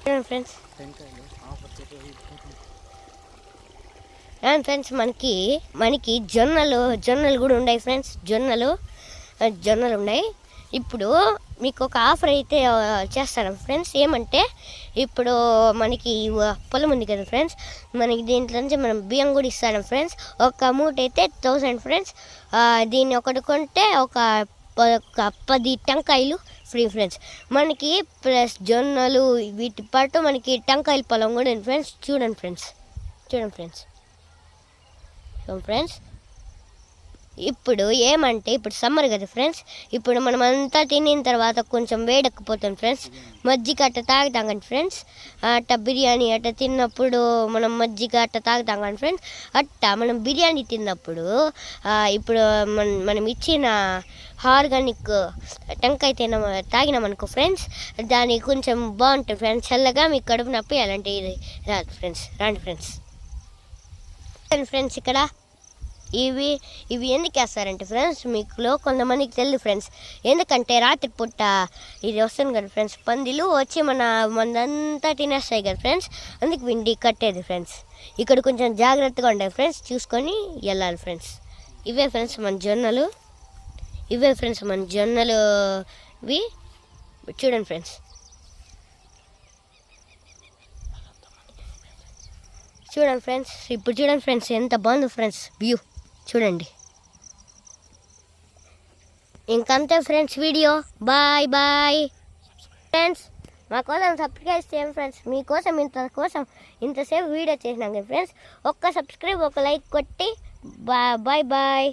Friends friends మనకి జొన్నలు కూడా ఉన్నాయి ఫ్రెండ్స్. జొన్నలు ఉన్నాయి. ఇప్పుడు మీకు ఒక ఆఫర్ అయితే చేస్తాను ఫ్రెండ్స్. ఏమంటే ఇప్పుడు మనకి పొలం ఉంది కదా ఫ్రెండ్స్, మనకి దీంట్లో నుంచి మనం బియ్యం కూడా ఇస్తాను ఫ్రెండ్స్. ఒక మూట అయితే 1000 ఫ్రెండ్స్. దీన్ని ఒకటి కొంటే ఒక 10 టెంకాయలు ఫ్రీ ఫ్రెండ్స్. మనకి ప్లస్ జొన్నలు వీటి పాటు మనకి టెంకాయల పొలం కూడా ఉంది ఫ్రెండ్స్. చూడండి ఫ్రెండ్స్. ఇప్పుడు ఏమంటే ఇప్పుడు సమ్మర్ కదా ఫ్రెండ్స్, ఇప్పుడు మనం అంతా తినిన తర్వాత కొంచెం వేడెక్కిపోతాం ఫ్రెండ్స్. మజ్జిగ అట్ట తాగుతాం కానీ ఫ్రెండ్స్, బిర్యానీ అట్ట తిన్నప్పుడు మనం మజ్జిగ అట్ట తాగుతాం కానీ ఫ్రెండ్స్. మనం బిర్యానీ తిన్నప్పుడు ఇప్పుడు మనం ఇచ్చిన ఆర్గానిక్ టెంకాయ తాగినామనుకో ఫ్రెండ్స్, దానికి కొంచెం బాగుంటుంది ఫ్రెండ్స్. చల్లగా మీకు కడుపు నొప్పి అలాంటివి రాదు ఫ్రెండ్స్. రండి ఫ్రెండ్స్. ఇక్కడ ఇవి ఎందుకు వేస్తారంటే ఫ్రెండ్స్, మీకులో కొంతమందికి తెలియదు ఫ్రెండ్స్. ఎందుకంటే రాత్రి పూట ఇది వస్తుంది కదా ఫ్రెండ్స్, పందిలు వచ్చి మనదంతా తినేస్తాయి కదా ఫ్రెండ్స్. అందుకు విండి కట్టేది ఫ్రెండ్స్. ఇక్కడ కొంచెం జాగ్రత్తగా ఉండాలి ఫ్రెండ్స్, చూసుకొని వెళ్ళాలి ఫ్రెండ్స్. ఇవే ఫ్రెండ్స్ మన జొన్నలు. చూడండి ఫ్రెండ్స్. ఇప్పుడు చూడండి ఫ్రెండ్స్ ఎంత బాగుంది ఫ్రెండ్స్ వ్యూ. చూడండి. ఇంకంతే ఫ్రెండ్స్ వీడియో. Bye friends. మా కోసం సబ్స్క్రైబ్ చేయండి ఫ్రెండ్స్. మీకోసం ఇంతసేపు వీడియో చేసినాం కదా ఫ్రెండ్స్. ఒక్క సబ్స్క్రైబ్, ఒక లైక్ కొట్టి బాయ్.